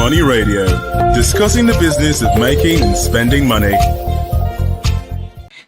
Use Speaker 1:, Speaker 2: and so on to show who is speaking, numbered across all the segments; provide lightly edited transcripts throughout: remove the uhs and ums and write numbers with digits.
Speaker 1: Money Radio, discussing the business of making and spending money.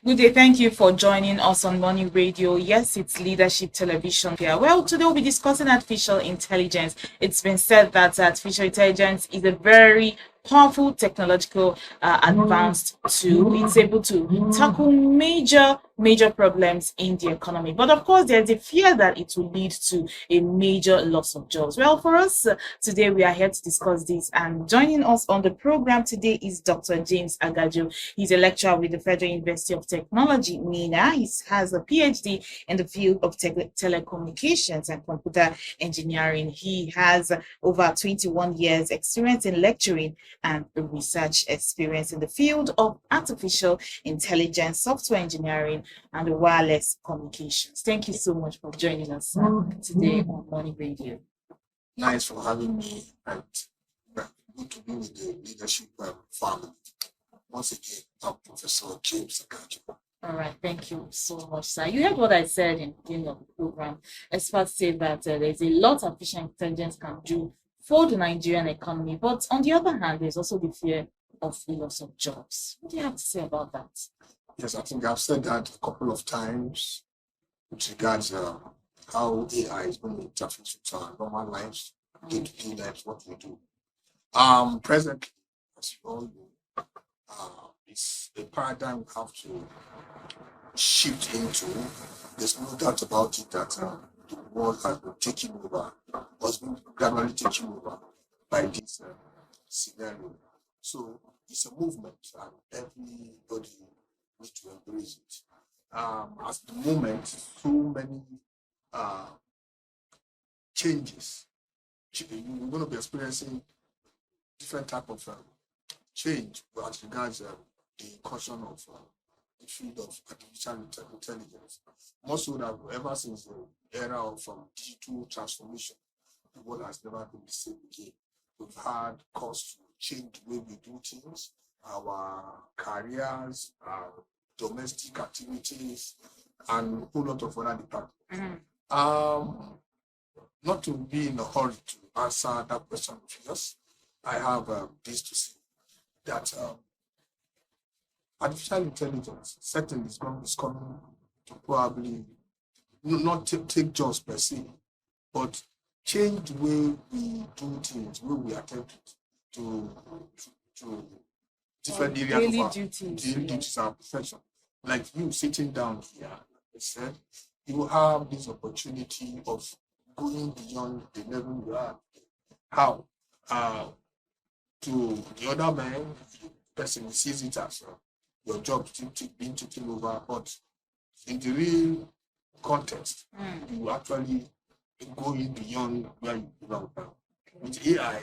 Speaker 2: Good day. Thank you for joining us on Money Radio. Yes, it's Leadership Television here. Well, today we'll be discussing artificial intelligence. It's been said that artificial intelligence is a very powerful technological advanced tool. It's able to tackle major problems in the economy. But of course, there's a fear that it will lead to a major loss of jobs. Well, for us today, we are here to discuss this. And joining us on the program today is Dr. James Agajo. He's a lecturer with the Federal University of Technology, MENA. He has a PhD in the field of telecommunications and computer engineering. He has over 21 years experience in lecturing and research experience in the field of artificial intelligence, software engineering, and wireless communications. Thank you so much for joining us today on Money Radio.
Speaker 3: Nice for having me, and good to be with the leadership family. Once again, I'm Professor James Agajo.
Speaker 2: All right, thank you so much, sir. You heard what I said in the beginning of the program. Experts say that there's a lot artificial intelligence can do for the Nigerian economy, but on the other hand, there's also the fear of the loss of jobs. What do you have to say about that?
Speaker 3: Yes, I think I've said that a couple of times with regards how AI is going to interface with our normal lives, day-to-day lives, what we do. Presently, as you all know, it's a paradigm we have to shift into. There's no doubt about it that the world has been taken over, has been gradually taken over by this scenario. So it's a movement, and everybody needs to embrace it. At the moment, so many changes. You're going to be experiencing different type of change as regards the incursion of the field of artificial intelligence. More so than ever since the era of digital transformation, the world has never been the same again. We've had cause to change the way we do things, our careers, our domestic activities, and a whole lot of other departments. Not to be in a hurry to answer that question of yours, I have this to say, that artificial intelligence certainly is coming to probably not take jobs per se, but change the way we do things, the way we attempt to different areas
Speaker 2: daily
Speaker 3: of our
Speaker 2: duties
Speaker 3: and profession. Like you sitting down here, I said, you will have this opportunity of going beyond the level you are. How? To the other man, the person sees it as your job being taken over, but in the real context, you actually going beyond where you belong now. With AI,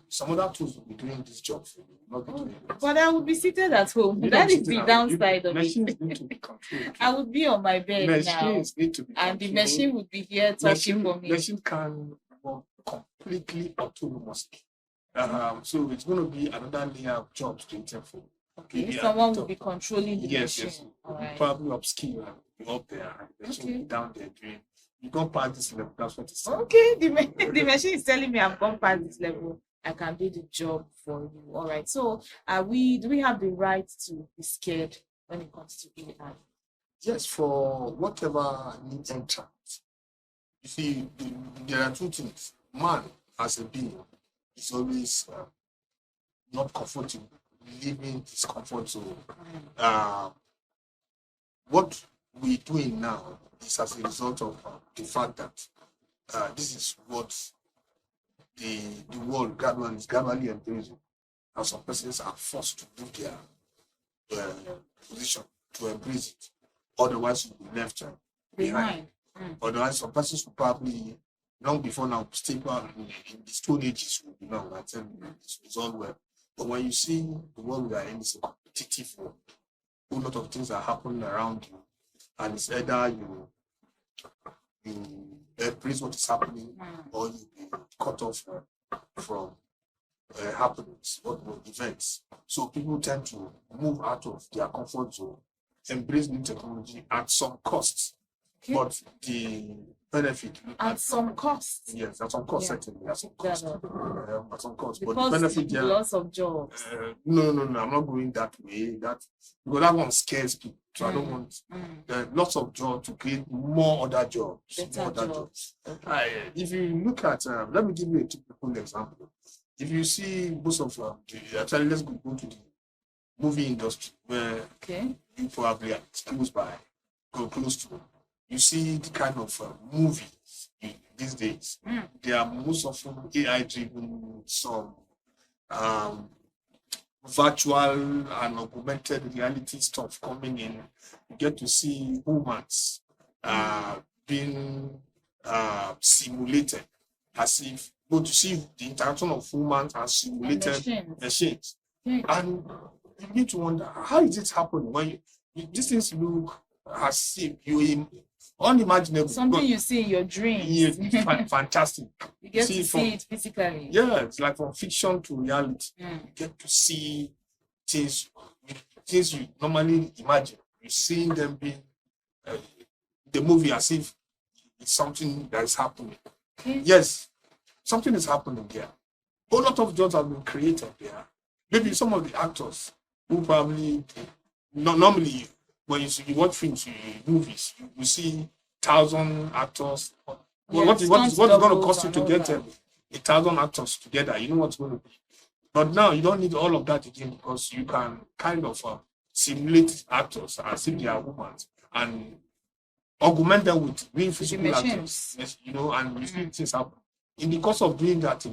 Speaker 3: some other tools will be doing this job for you, not be doing it.
Speaker 2: But I would be seated at home. That is the downside of
Speaker 3: Machines
Speaker 2: it.
Speaker 3: need to be controlled.
Speaker 2: I would be on my bed
Speaker 3: Machines need to be
Speaker 2: now, and the
Speaker 3: controlled.
Speaker 2: machine would be here talking for me.
Speaker 3: Machine can work completely autonomously. So it's going to be another layer of jobs to intern for.
Speaker 2: Okay, someone will be controlling the
Speaker 3: Yes,
Speaker 2: machine.
Speaker 3: yes.
Speaker 2: All right.
Speaker 3: Probably upskill and be up there. And the machine will be down there doing. You can't pass this level. That's what it's saying.
Speaker 2: Okay, the machine is telling me I've gone past this level. I can do the job for you. All right. So, do we have the right to be scared when it comes to AI?
Speaker 3: Yes, for whatever new entrant. You see, there are two things. Man, as a being, is always not comfortable, living his comfort zone. What we're doing now is as a result of the fact that this is what the world is gradually embracing, and some persons are forced to do their position to embrace it. Otherwise, you'll be left behind. Otherwise, some persons will probably, long before now, stable in the Stone Ages will be now. I tell you, it's all well. But when you see the world we are in, it's a competitive world. A whole lot of things are happening around you, and it's either you embrace what is happening, or you be cut off from happenings, what events. So people tend to move out of their comfort zone, embrace new technology at some costs. Okay. But the benefit.
Speaker 2: At some cost.
Speaker 3: Yes, at some cost,
Speaker 2: Yeah.
Speaker 3: certainly. At some cost. At some cost. But the
Speaker 2: Because
Speaker 3: benefit there.
Speaker 2: lots of jobs.
Speaker 3: No, I'm not going that way. Because that one scares people. So I don't want lots of jobs to create more other jobs.
Speaker 2: Better jobs.
Speaker 3: Okay. If you look at, let me give you a typical example. If you see most of actually, let's go to the movie industry where you probably are close to. You see the kind of movies these days. They are most often AI driven, some virtual and augmented reality stuff coming in. You get to see humans being simulated, as if but to see the interaction of humans and simulated machines. And you need to wonder, how is it happening when these things look as if you unimaginable.
Speaker 2: Something you see in your dreams.
Speaker 3: Yeah, fantastic.
Speaker 2: You get to see it physically.
Speaker 3: Yeah, it's like from fiction to reality. You get to see things you normally imagine. You're seeing them being the movie as if it's something that is happening. Yes, something is happening there. A lot of jobs have been created there. Maybe some of the actors who probably normally when you watch films, movies, you see 1,000 actors. What is going to cost you to get 1,000 actors together? You know what's going to be. But now you don't need all of that again because you can kind of simulate actors as if they are humans and augment them with real physical actors. Yes, and you see things happen. In the course of doing that, a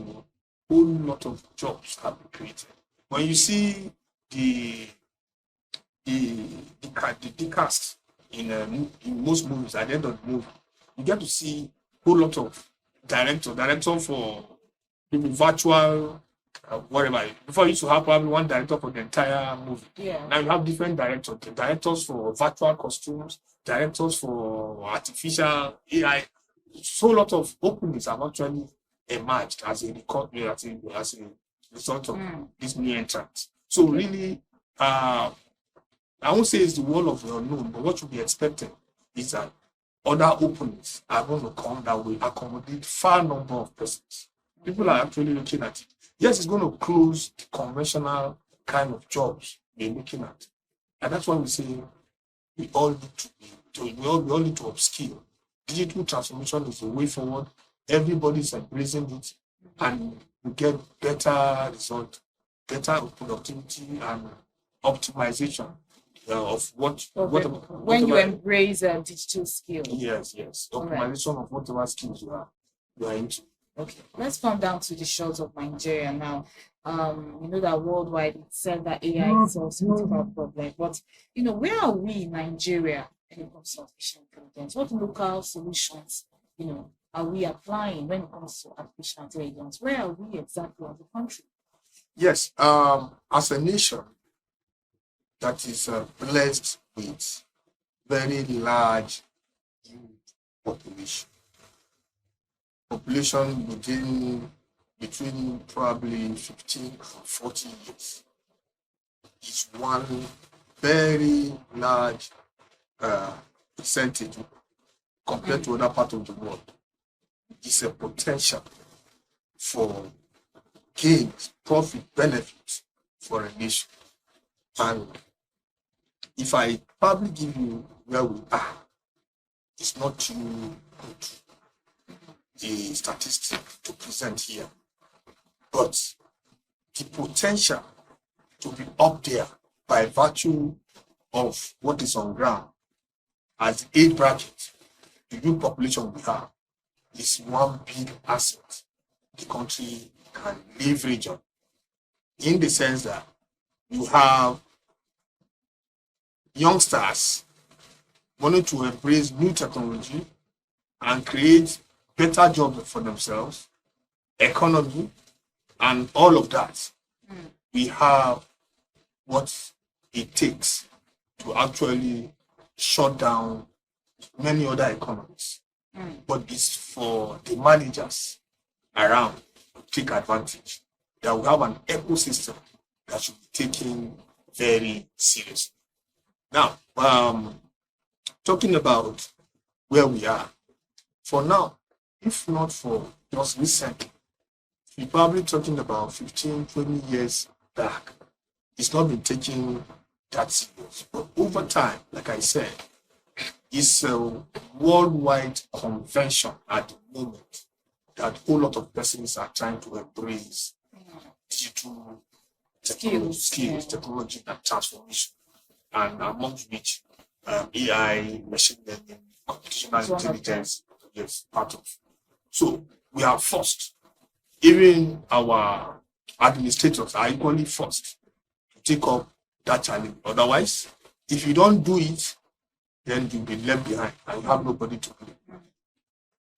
Speaker 3: whole lot of jobs have been created. When you see the cast in most movies, at the end of the movie, you get to see a whole lot of director for maybe virtual whatever. Before you used to have probably one director for the entire movie.
Speaker 2: Yeah.
Speaker 3: Now you have different directors for virtual costumes, directors for artificial AI. So a lot of openings have actually emerged as a result of this new entrance. So really, I won't say it's the wall of the unknown, but what should be expected is that other openings are going to come that will accommodate far number of persons. People are actually looking at it. Yes, it's going to close the conventional kind of jobs we're looking at. And that's why we say we all need to upskill. Digital transformation is the way forward. Everybody's embracing it, and we get better result, better productivity and optimization of
Speaker 2: when you embrace digital skills.
Speaker 3: Yes. Optimization of whatever skills you are into.
Speaker 2: Okay, let's come down to the shores of Nigeria now. You know that worldwide it said that AI is also a problem, but where are we in Nigeria when it comes to artificial intelligence? What local solutions, are we applying when it comes to artificial intelligence? Where are we exactly as a country?
Speaker 3: Yes, as a nation that is blessed with very large population between probably 15 and 40 years is one very large percentage compared to other parts of the world. It's a potential for gains, profit, benefits for a nation. And if I probably give you where we are, it's not too good, the statistic to present here. But the potential to be up there by virtue of what is on ground as the age bracket, the youth population we have, is one big asset the country can leverage on, in the sense that you have youngsters wanting to embrace new technology and create better jobs for themselves, economy, and all of that. We have what it takes to actually shut down many other economies. But it's for the managers around to take advantage. That we have an ecosystem that should be taken very seriously. Now, talking about where we are, For now, if not for just recently, we're probably talking about 15, 20 years back. It's not been taken that serious. But over time, like I said, it's a worldwide convention at the moment that a whole lot of persons are trying to embrace digital skills, technology, and transformation, and amongst which AI, machine learning, computational intelligence is part of. So we are forced, even our administrators are equally forced to take up that challenge. Otherwise, if you don't do it, then you'll be left behind and you have nobody to blame.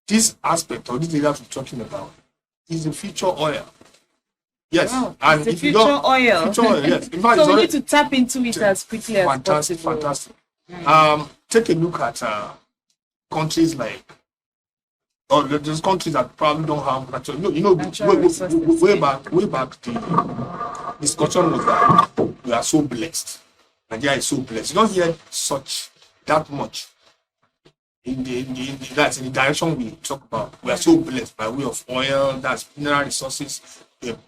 Speaker 3: This aspect or this area we're talking about is the future oil. Yes,
Speaker 2: Wow,
Speaker 3: and
Speaker 2: it's the
Speaker 3: if you
Speaker 2: future
Speaker 3: don't,
Speaker 2: oil.
Speaker 3: future oil, yes. In fact,
Speaker 2: So
Speaker 3: it's
Speaker 2: we
Speaker 3: already
Speaker 2: need to tap into it as quickly as
Speaker 3: fantastic,
Speaker 2: possible.
Speaker 3: fantastic. Take a look at countries like, or there's countries that probably don't have natural.
Speaker 2: Natural resources,
Speaker 3: Way back, the discussion was that we are so blessed. Nigeria is so blessed. You don't hear such that much in the direction we talk about. We are so blessed by way of oil, that's mineral resources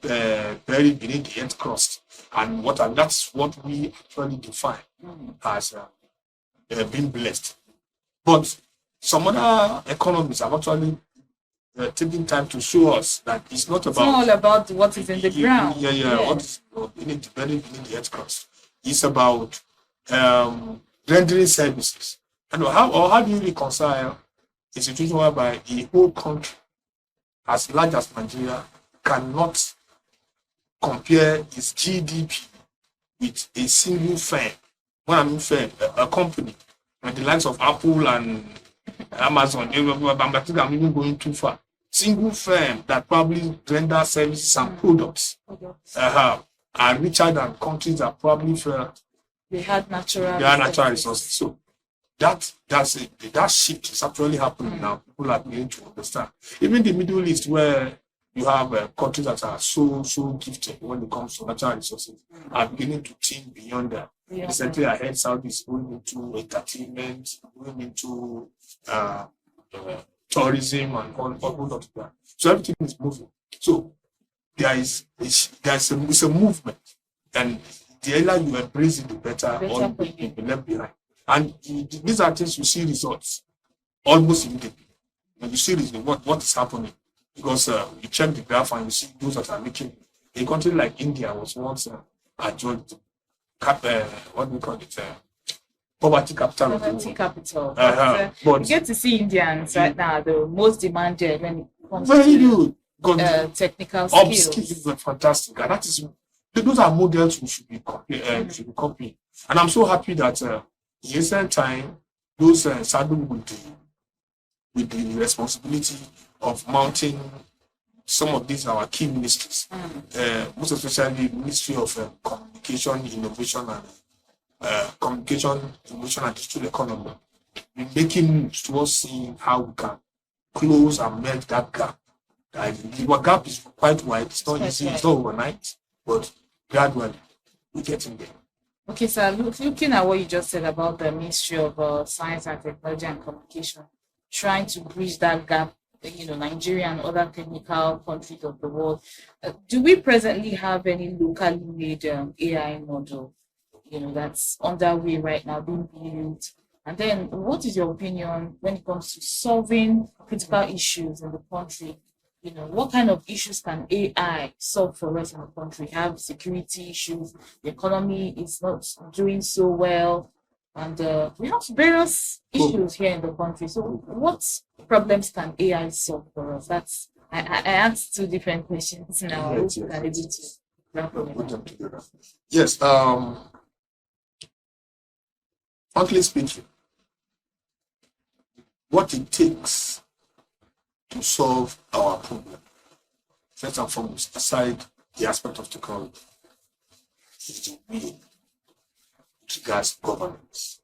Speaker 3: buried beneath the earth crust, and water. That's what we actually define as being blessed. But some other economies have actually taken time to show us that it's not
Speaker 2: It's not all about what is in the ground.
Speaker 3: Yeah. What is buried beneath the earth crust? It's about rendering services. And how do you reconcile a situation whereby a whole country as large as Nigeria cannot compare its GDP with a single firm? When I mean firm, a company, like the likes of Apple and Amazon. I think I'm even going too far. Single firm that probably render services and products are richer than countries that probably
Speaker 2: They had natural
Speaker 3: resources. So that shift is actually happening now. People are beginning to understand. Even the Middle East, where you have countries that are so gifted when it comes to natural resources, are beginning to think beyond that. Recently, I heard Saudi is going into entertainment, going into tourism, and all of that. So everything is moving. So it's a movement, and the earlier you embrace it, the better, or you'll be left behind. And these are things you see results almost immediately. When you see what is happening, because you check the graph and you see those that are making. A country like India was once adjudged what do we call it? Poverty capital of the world.
Speaker 2: Capital.
Speaker 3: But
Speaker 2: you get to see Indians right now the most demanded when it comes
Speaker 3: very
Speaker 2: to
Speaker 3: good.
Speaker 2: technical skills.
Speaker 3: Skills are fantastic, and that is those are models we should be copying. And I'm so happy that in recent time those saddled with the responsibility of mounting some of these our key ministries, most especially the Ministry of Communication, Innovation and Digital Economy. We're making moves towards seeing how we can close and merge that gap. The gap is quite wide. It's not easy. It's not overnight, but gradually we're getting there.
Speaker 2: Okay, so looking at what you just said about the Ministry of Science and Technology and Communication, trying to bridge that gap, Nigeria and other technical countries of the world. Do we presently have any locally made AI model, that's underway right now, being built? And then what is your opinion when it comes to solving critical issues in the country? What kind of issues can AI solve for us in the country? Have security issues, the economy is not doing so well, and we have various issues here in the country. So what problems can AI solve for us? I asked two different questions now.
Speaker 3: Yes. Frankly speaking, what it takes to solve our problem, first and foremost, aside the aspect of technology, is the will with regards to governance.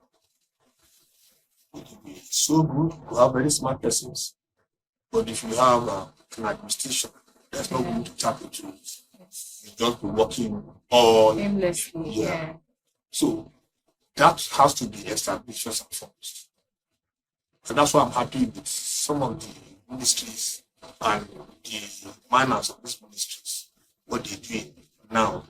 Speaker 3: It will be so good to have very smart persons, but if you have an administration that's not willing to tap into it, you just be working all
Speaker 2: aimlessly. Yeah.
Speaker 3: So that has to be established first and foremost. And that's why I'm happy with some of the ministries and the manners of these ministries, what they're doing now.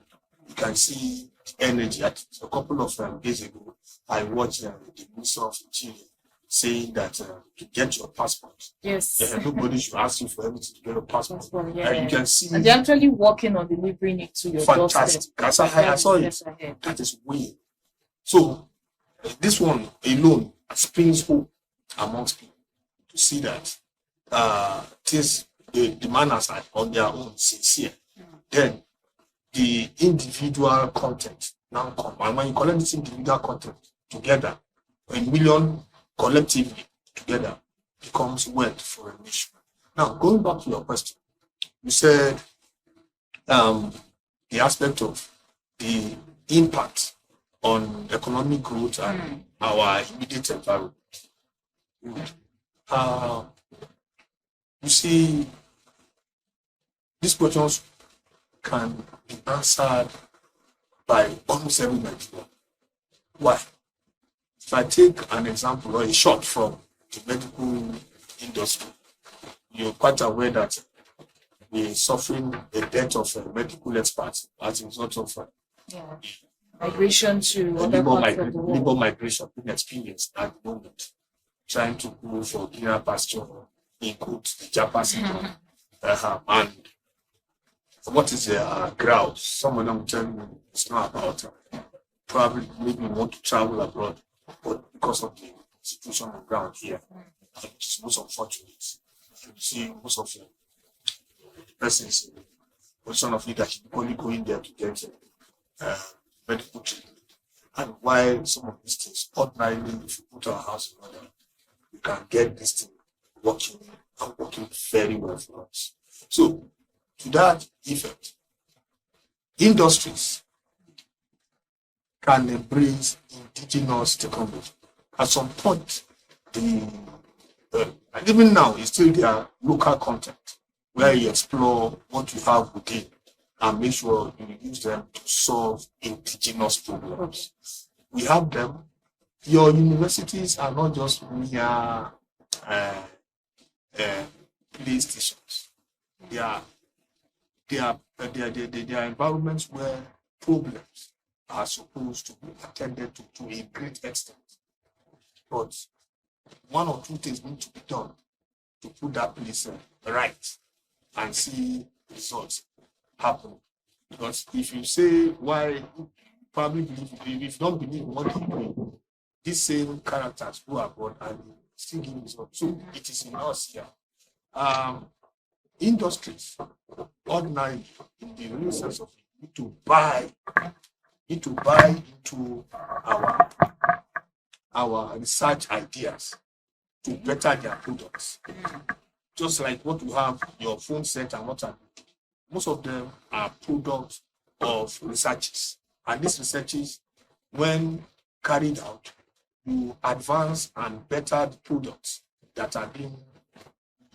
Speaker 3: You can see the energy. A couple of days ago, I watched the Minister of Interior saying that to get your passport,
Speaker 2: Yes.
Speaker 3: nobody should ask you for everything to get a passport.
Speaker 2: Yeah.
Speaker 3: You can see.
Speaker 2: And they're actually working on delivering it to your
Speaker 3: fantastic.
Speaker 2: doorstep.
Speaker 3: I saw it. That is way. So this one alone springs hope amongst people to see that the manners are on their own sincere. Then the individual content now come. And when you collect this individual content together, a million collectively together becomes wealth for a nation. Now, going back to your question, you said the aspect of the impact on economic growth and our immediate environment. You see, these questions can be answered by almost every Nigerian. Why? If I take an example or a shot from the medical industry, you're quite aware that we're suffering the death of medical experts as a result of
Speaker 2: migration to other parts of the world.
Speaker 3: Labor migration being experienced at the moment, trying to go for greener pasture, include the Japanese and what is the ground? Some of them tell me it's not about probably maybe want to travel abroad, but because of the situation on the ground here, it's most unfortunate. You see most of the persons in position of leadership only going there to get medical treatment. And while some of these things, ordinarily, if you put our house in order, you can get this thing working and working very well for us. So, to that effect, industries can embrace indigenous technology. At some point, even now, it's still their local content where you explore what you have within and make sure you use them to solve indigenous problems. We have them. Your universities are not just mere playstations. They are environments where problems are supposed to be attended to a great extent. But one or two things need to be done to put that place right and see results happen. Because if you say why, probably believe, if you don't believe in what you're doing, these same characters go abroad and still give results. So it is in us here. Industries, ordinarily, in the real sense of it, need to buy into our research ideas to better their products. Just like what you have, your phone set and what have you. Most of them are products of researches. And these researches, when carried out, you advance and better the products that are being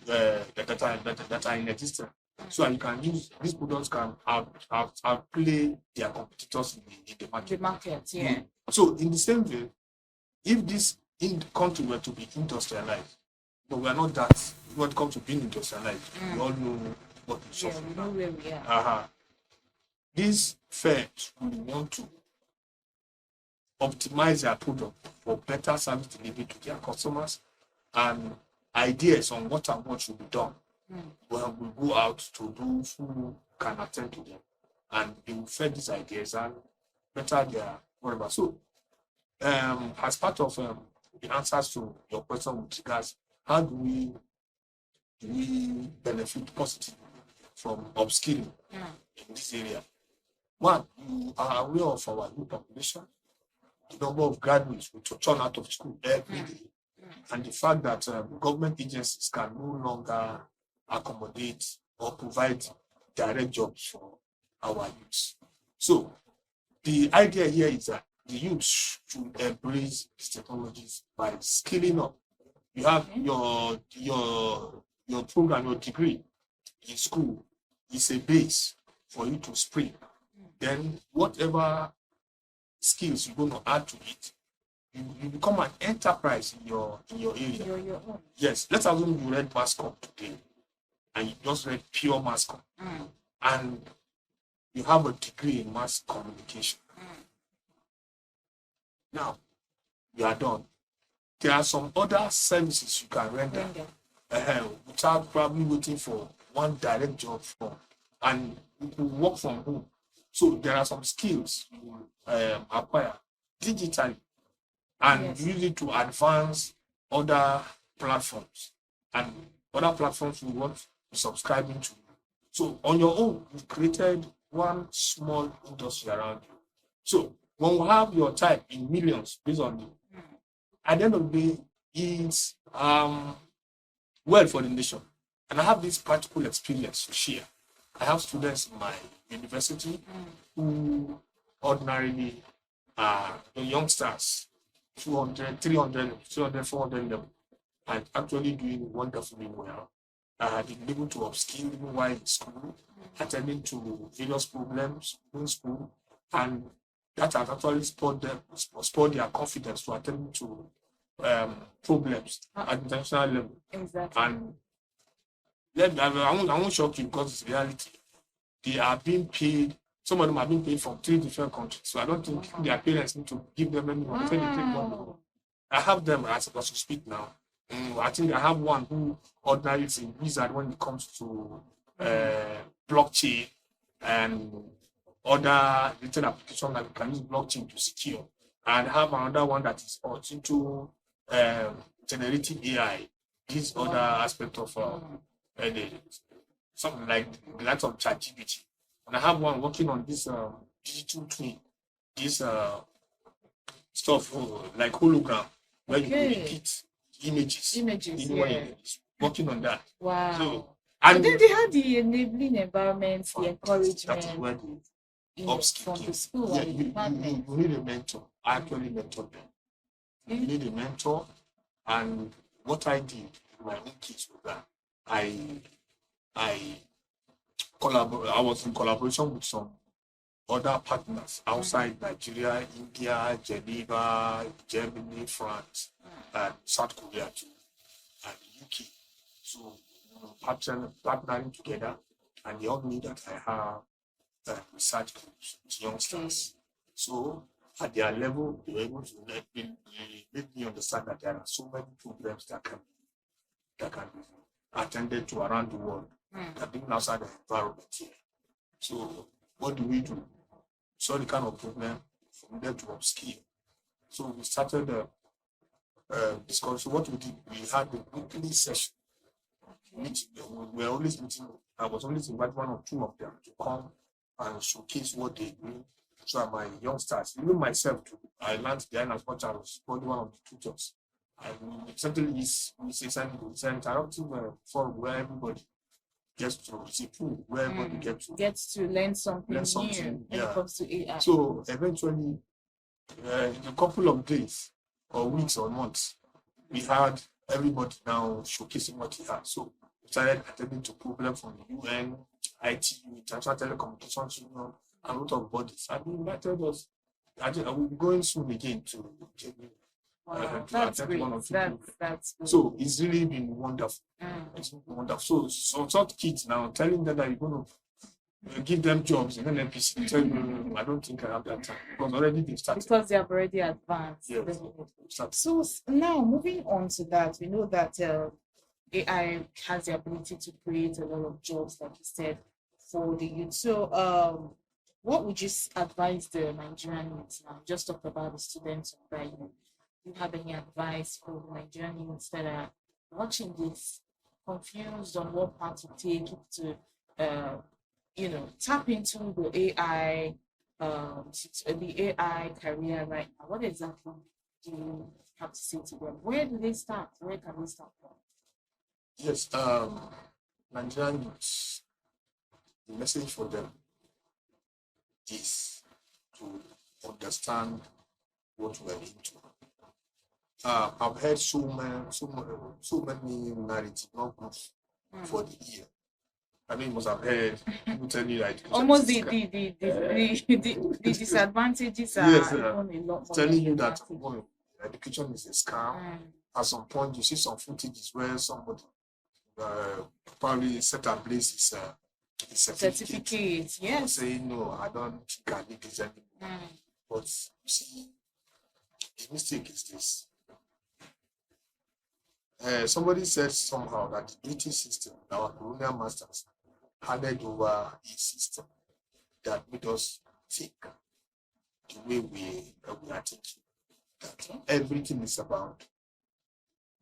Speaker 3: that are in existence. So you can use these products can outplay their competitors in the market.
Speaker 2: The market, yeah.
Speaker 3: So in the same way, if this in the country were to be industrialized, but we are not that. When it comes to being industrialized, we all know what we suffer.
Speaker 2: We know where we are.
Speaker 3: These firms will want to optimize their product for better service delivery to their customers, and ideas on what and what should be done. Well, we go out to those who can attend to them, and they will feed these ideas and better their whatever. So, as part of the answers to your question with regards, how do we benefit positively from upskilling in this area? One, you are aware of our new population, the number of graduates who turn out of school every day, and the fact that government agencies can no longer accommodate or provide direct jobs for our youths. So the idea here is that the youth should embrace these technologies by scaling up. You have your program, your degree in school is a base for you to spring. Then whatever skills you're going to add to it, you become an enterprise in your area.
Speaker 2: Your own.
Speaker 3: Yes, let's assume you read mass comm today and you just read pure mass comm and you have a degree in mass communication. Now you are done. There are some other services you can render without probably waiting for one direct job from, and you can work from home. So there are some skills you acquire digitally and use it to advance other platforms, and other platforms you want to subscribing to. So on your own, you've created one small industry around you. So when you have your type in millions based on the, at the end of the day, it's well for the nation. And I have this practical experience to share. I have students in my university who ordinarily are the youngsters, 200, 300, 200, 400 level, and actually doing wonderfully well. They've been able to upskill even while in school, attending to various problems in school, and that has actually spurred their confidence to attend to problems at international level.
Speaker 2: Exactly.
Speaker 3: And I won't shock you because it's reality. They are being paid. Some of them are being paid from 3 different countries. So I don't think their parents need to give them any money. I have them as I speak now. I think I have one who ordinarily is a wizard when it comes to blockchain and other written applications that you can use blockchain to secure. And I have another one that is into generative AI. This other aspect of something like the likes of ChatGPT. And I have one working on this digital twin, this stuff like hologram, where you repeat images. Working on that.
Speaker 2: Wow.
Speaker 3: So,
Speaker 2: and then they have the enabling environment, the encouragement.
Speaker 3: That is where
Speaker 2: from the school.
Speaker 3: Yeah, you need a mentor. I actually mentored them. You need a mentor, and what I did in my own case was that I was in collaboration with some other partners outside Nigeria, India, Geneva, Germany, France, and South Korea too, and the UK. So partnering together, and they all knew that I have research groups with youngsters. So at their level, they were able to make me understand that there are so many problems that can be attended to around the world, that even outside the environment here. So what do we do? So the kind of problem from there to upskill. So we started discussion. So what we did, we had a weekly session. We were always meeting. I was always inviting one or two of them to come and showcase what they do. So my youngsters, even myself too, I learned behind as much as I was one of the tutors. And certainly it's an interactive forum where everybody gets to see food, where everybody
Speaker 2: gets to learn something new when it comes to AI.
Speaker 3: So eventually, in a couple of days or weeks or months, we had everybody now showcasing what he had. So we started attending to problems from the UN, ITU, International Telecommunications Union, and a lot of bodies. And they invited us. I will be going soon again to
Speaker 2: that's great. That's good.
Speaker 3: So it's really been wonderful. It's been wonderful. So such kids now, telling them that you're going to give them jobs in NNPC, tell you, I don't think I have that time, because already they've started.
Speaker 2: Because they have already advanced.
Speaker 3: Yes.
Speaker 2: So now moving on to that, we know that AI has the ability to create a lot of jobs, like you said, for the youth. So what would you advise the Nigerian youth now? Just talk about the students that do you have any advice for Nigerian youths that are watching this, confused on what path to take to tap into the AI career right now? What exactly do you have to say to them? Where do they start? Where can they start from?
Speaker 3: Yes, Nigerian youths, the message for them is to understand what we're into. I've heard so many narratives, not good for the ear. I mean, you must have heard people tell you like
Speaker 2: almost the disadvantages are even a lot more.
Speaker 3: Telling you that education is a scam.
Speaker 2: Mm.
Speaker 3: At some point, you see some footages where somebody probably set ablaze his certificate,
Speaker 2: Yes.
Speaker 3: saying, no, I don't think I need this anymore.
Speaker 2: Mm.
Speaker 3: But you see, the mistake is this. Somebody said somehow that the British system, our colonial masters, handed over a system that made us think the way we are thinking. That everything is about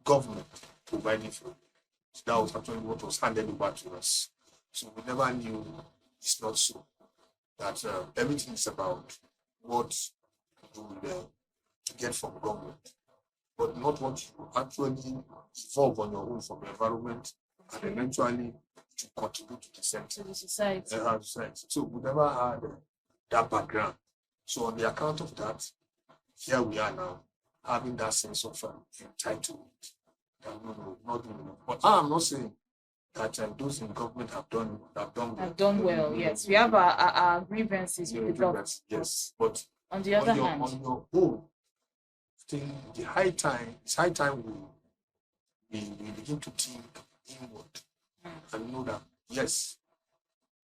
Speaker 3: government providing for you. So that was actually what was handed over to us. So we never knew it's not so. That everything is about what you will get from government, but not what you actually evolve on your own from the environment and eventually to contribute to the center.
Speaker 2: To the society.
Speaker 3: So we never had that background. So on the account of that, here we are now having that sense of entitlement. No, not doing enough. But I'm not saying that those in government have done
Speaker 2: well. Yes, we have our grievances with the government.
Speaker 3: Yes, but
Speaker 2: on the other
Speaker 3: hand, on your own thing, it's high time we begin to think inward and know that yes,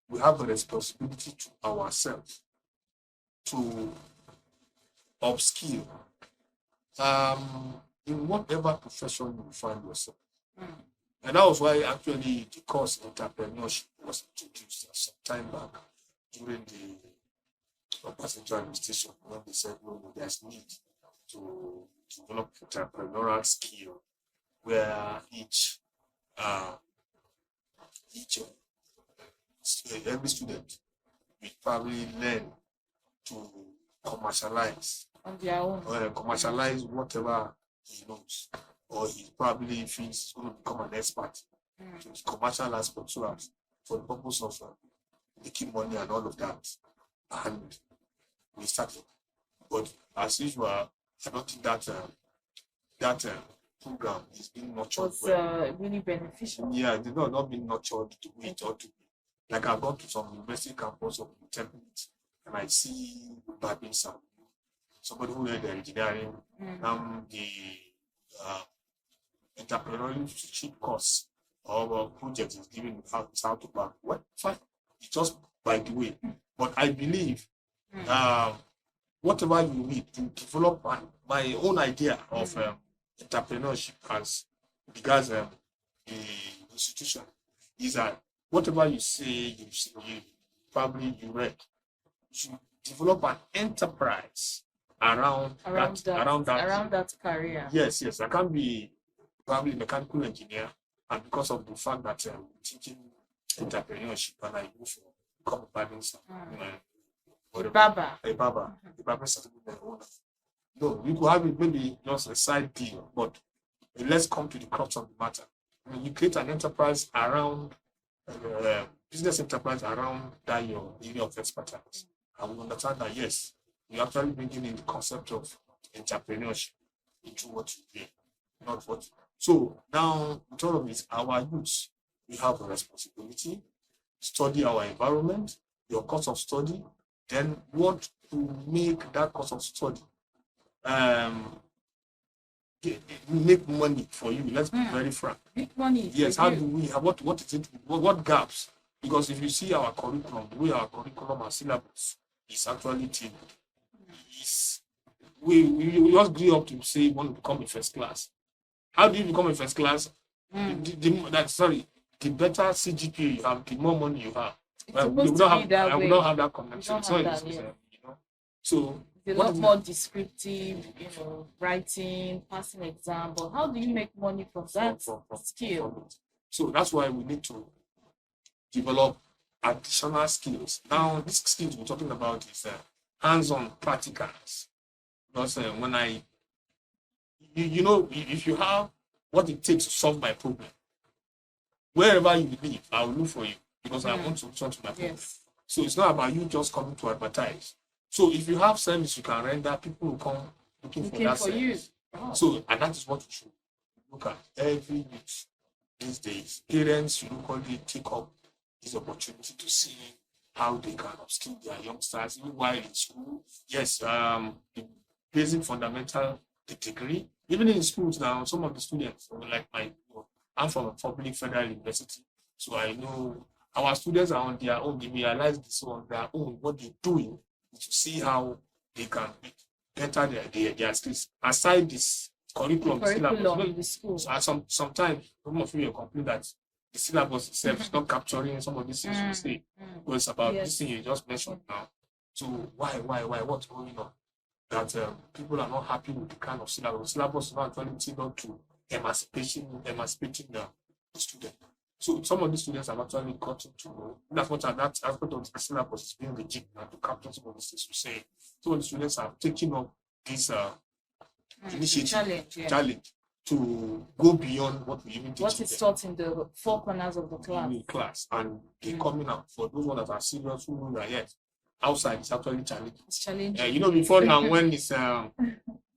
Speaker 3: we have a responsibility to ourselves to upskill in whatever profession you find yourself. And that was why actually the course entrepreneurship was introduced some time back during the passenger administration, when they said, no, there's need to develop entrepreneurial skill where every student will probably learn to commercialize
Speaker 2: on their own,
Speaker 3: commercialize whatever he knows, or he probably thinks he's going to become an expert to the commercial aspect, so as for the purpose of making money and all of that. And we started, but as usual, I don't think that program is being nurtured.
Speaker 2: Was really beneficial.
Speaker 3: Yeah, they not being nurtured to it or to be. Like I've gone to some university campus of templates and I see Babin Sam, somebody who read the engineering, the entrepreneurship course or project is given how to back. What fine? It's just by the way. But I believe whatever you need to develop my own idea of entrepreneurship as regards the institution is that whatever you say, you probably read, you develop an enterprise around that
Speaker 2: career.
Speaker 3: Yes. I can't be probably a mechanical engineer, and because of the fact that teaching entrepreneurship and I move to become a Babin certificate owner. No, you could have it maybe just a side deal, but let's come to the crux of the matter. You create an enterprise around business enterprise around that your area of expertise. And we understand that yes, you actually bringing in the concept of entrepreneurship into what you do, not what. So now, with all of this, our youth, we have a responsibility, study our environment, your course of study, then what to make that course of study make money for you. Let's be very frank.
Speaker 2: Make money.
Speaker 3: Yes, how do we what is it? What gaps? Because if you see our curriculum, the way our curriculum and syllabus is actually tailored, we just grew up to say we want to become a first class. How do you become a first class? The better CGPA you have, the more money you have. We don't have that connection. So
Speaker 2: a lot more descriptive, writing, passing exam. But how do you make money from that skill?
Speaker 3: So that's why we need to develop additional skills. Now, these skills we're talking about is hands-on practicals. Because if you have what it takes to solve my problem, wherever you live, I will look for you because I want to solve my problem.
Speaker 2: Yes.
Speaker 3: So it's not about you just coming to advertise. So if you have service you can render, people will come looking for that service.
Speaker 2: Oh.
Speaker 3: So, and that is what you should look at every youth these days. Parents should locally take up this opportunity to see how they can upskill their youngsters even while in school. Yes, the basic fundamental the degree. Even in schools now, some of the students, like I'm from a public federal university, so I know our students are on their own. They realize this on their own. What they're doing to see how they can better their skills aside this curriculum.
Speaker 2: In the school.
Speaker 3: So sometimes some of you complain that the syllabus itself is not capturing some of these things you say. But it's about this thing you just mentioned now. So why? What's going on? That people are not happy with the kind of syllabus. Syllabus is not actually tailored to emancipating the student. So some of these students have actually gotten to know that's what that aspect of the syllabus is being rigid now to capture some of these things you say. Some of the students are taking up this initiative challenge to go beyond what we even teach.
Speaker 2: What is taught in the four corners of the class.
Speaker 3: And they're coming out for those ones that are serious who know that yes, outside it's actually challenging.
Speaker 2: It's challenging.
Speaker 3: Before now when it's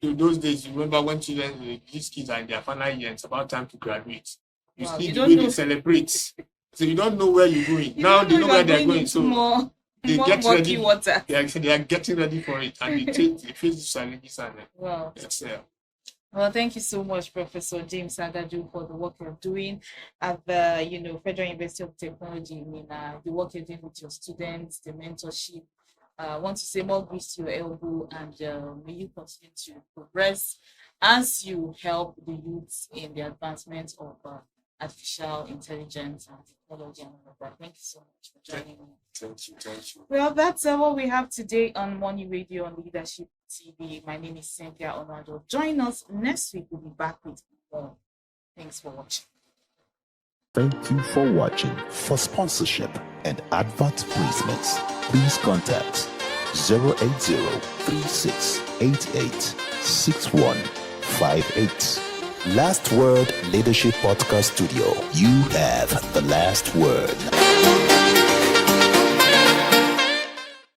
Speaker 3: those days, you remember when children, these kids are in their final year, it's about time to graduate. You see the way they celebrate. So you don't know where you're going. Now they know where they're going. So they get ready.
Speaker 2: Water.
Speaker 3: They are getting ready for it, and they face the challenges. And
Speaker 2: wow.
Speaker 3: Yes,
Speaker 2: well, thank you so much, Professor James Agaju, for the work you're doing at the Federal University of Technology. The work you're doing with your students, the mentorship. I want to say more grace to your elbow, and may you continue to progress as you help the youths in the advancement of artificial intelligence and technology and all of that. Thank you so much for joining me.
Speaker 3: Thank you.
Speaker 2: Well, that's what we have today on Money Radio on Leadership TV. My name is Cynthia Onado. Join us next week. We'll be back with more. Thanks for watching.
Speaker 4: Thank you for watching. For sponsorship and advert placements, please contact 080-3688-6158. Last Word Leadership Podcast Studio. You have the last word.